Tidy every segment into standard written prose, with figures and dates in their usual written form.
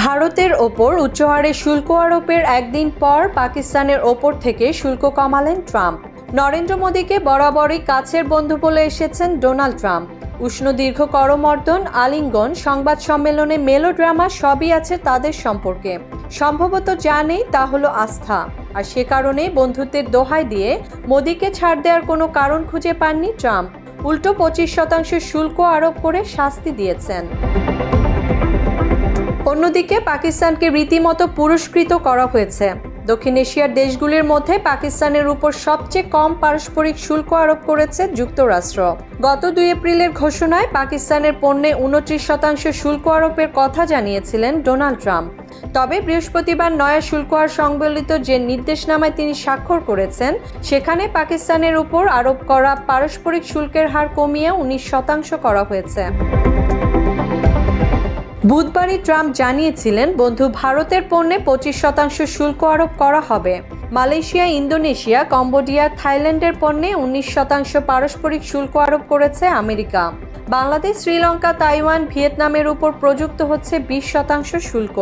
ভারতের ওপর উচ্চহারে শুল্ক আরোপের একদিন পর পাকিস্তানের ওপর থেকে শুল্ক কমালেন ট্রাম্প। নরেন্দ্র মোদীকে বরাবরই কাছের বন্ধু বলে এসেছেন ডোনাল্ড ট্রাম্প। উষ্ণ দীর্ঘ করমর্দন, আলিঙ্গন, সংবাদ সম্মেলনে মেলোড্রামা সবই আছে তাদের সম্পর্কে। সম্ভবত যা নেই তা হলো আস্থা, আর সে কারণে বন্ধুত্বের দোহাই দিয়ে মোদীকে ছাড় দেওয়ার কোনো কারণ খুঁজে পাননি ট্রাম্প। উল্টো 25% শুল্ক আরোপ করে শাস্তি দিয়েছেন। অন্যদিকে পাকিস্তানকে রীতিমতো পুরস্কৃত করা হয়েছে। দক্ষিণ এশিয়ার দেশগুলির মধ্যে পাকিস্তানের উপর সবচেয়ে কম পারস্পরিক শুল্ক আরোপ করেছে যুক্তরাষ্ট্র। গত 2 এপ্রিলের ঘোষণায় পাকিস্তানের পণ্যে 29% শুল্ক আরোপের কথা জানিয়েছিলেন ডোনাল্ড ট্রাম্প। তবে বৃহস্পতিবার নয়া শুল্ক হার সংবলিত যে নির্দেশনামায় তিনি স্বাক্ষর করেছেন, সেখানে পাকিস্তানের উপর আরোপ করা পারস্পরিক শুল্কের হার কমিয়ে 19% করা হয়েছে। বুধবারই ট্রাম্প জানিয়েছিলেন বন্ধু ভারতের পণ্যে 25% শুল্ক আরোপ করা হবে। মালয়েশিয়া, ইন্দোনেশিয়া, কম্বোডিয়া, থাইল্যান্ডের পণ্যে 19% পারস্পরিক শুল্ক আরোপ করেছে আমেরিকা। বাংলাদেশ, শ্রীলঙ্কা, তাইওয়ান, ভিয়েতনামের উপর প্রযুক্ত হচ্ছে 20% শুল্ক।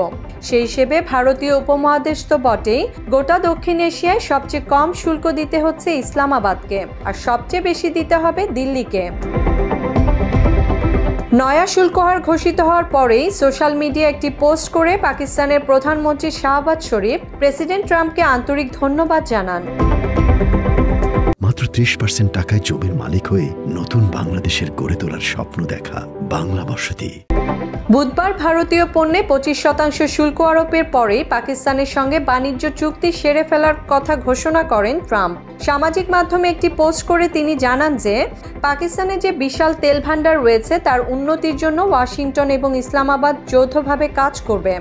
সেই হিসেবে ভারতীয় উপমহাদেশ তো বটেই, গোটা দক্ষিণ এশিয়ায় সবচেয়ে কম শুল্ক দিতে হচ্ছে ইসলামাবাদকে, আর সবচেয়ে বেশি দিতে হবে দিল্লিকে। নয়া শুল্ক হার ঘোষিত হওয়ার পরেই সোশ্যাল মিডিয়া একটি পোস্ট করে পাকিস্তানের প্রধানমন্ত্রী শাহবাজ শরীফ প্রেসিডেন্ট ট্রাম্পকে আন্তরিক ধন্যবাদ জানান। মাত্র 30% টাকায় জমির মালিক হয়ে নতুন বাংলাদেশের গড়ে তোলার স্বপ্ন দেখা বাংলা বসতি। বুধবার ভারতীয় পণ্যে 25% শুল্ক আরোপের পরেই পাকিস্তানের সঙ্গে বাণিজ্য চুক্তি সেরে ফেলার কথা ঘোষণা করেন ট্রাম্প। সামাজিক মাধ্যমে একটি পোস্ট করে তিনি জানান যে পাকিস্তানে যে বিশাল তেল ভাণ্ডার রয়েছে তার উন্নতির জন্য ওয়াশিংটন এবং ইসলামাবাদ যৌথভাবে কাজ করবে।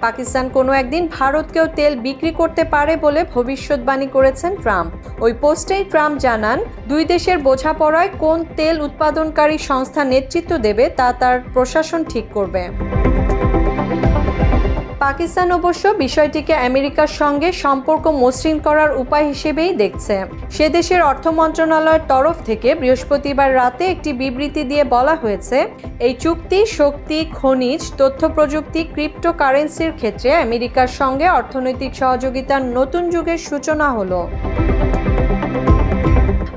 পাকিস্তান কোনো একদিন ভারতকেও তেল বিক্রি করতে পারে বলে ভবিষ্যৎবাণী করেছেন ট্রাম্প। ওই পোস্টেই ট্রাম্প জানান, দুই দেশের বোঝাপড়ায় কোন তেল উৎপাদনকারী সংস্থা নেতৃত্ব দেবে তা তার প্রশাসন ঠিক করবে। পাকিস্তান অবশ্য বিষয়টিকে আমেরিকার সঙ্গে সম্পর্ক মসৃণ করার উপায় হিসেবেই দেখছে। সে দেশের অর্থ মন্ত্রণালয়ের তরফ থেকে বৃহস্পতিবার রাতে একটি বিবৃতি দিয়ে বলা হয়েছে, এই চুক্তি শক্তি, খনিজ, তথ্য প্রযুক্তি, ক্রিপ্টোকারেন্সির ক্ষেত্রে আমেরিকার সঙ্গে অর্থনৈতিক সহযোগিতার নতুন যুগের সূচনা হলো।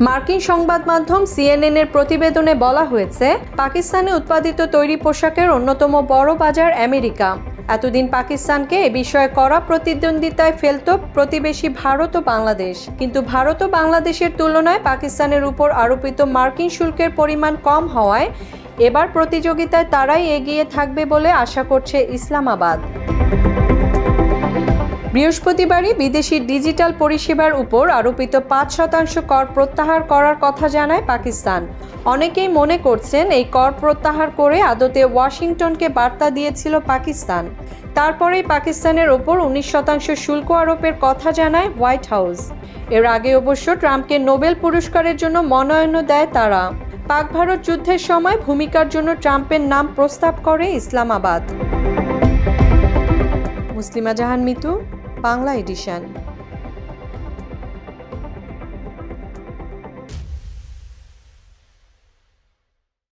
মার্কিন সংবাদ মাধ্যম CNN এর প্রতিবেদনে বলা হয়েছে, পাকিস্তানে উৎপাদিত তৈরি পোশাকের অন্যতম বড় বাজার আমেরিকা। এতদিন পাকিস্তানকে এ বিষয়ে কড়া প্রতিদ্বন্দ্বিতায় ফেলত প্রতিবেশী ভারত ও বাংলাদেশ। কিন্তু ভারত ও বাংলাদেশের তুলনায় পাকিস্তানের উপর আরোপিত মার্কিন শুল্কের পরিমাণ কম হওয়ায় এবার প্রতিযোগিতায় তারাই এগিয়ে থাকবে বলে আশা করছে ইসলামাবাদ। বৃহস্পতিবারই বিদেশি ডিজিটাল পরিষেবার উপর আরোপিত 5% কর প্রত্যাহার করার কথা জানায় পাকিস্তান। অনেকেই মনে করছেন এই কর প্রত্যাহার করে আদতে ওয়াশিংটনকে বার্তা দিয়েছিল পাকিস্তান। তারপরেই পাকিস্তানের ওপর 19% শুল্ক আরোপের কথা জানায় হোয়াইট হাউস। এর আগে অবশ্য ট্রাম্পকে নোবেল পুরস্কারের জন্য মনোনয়ন দেয় তারা। পাক ভারত যুদ্ধের সময় ভূমিকার জন্য ট্রাম্পের নাম প্রস্তাব করে ইসলামাবাদ। মুসলিমা জাহান মিতু, বাংলা এডিশন।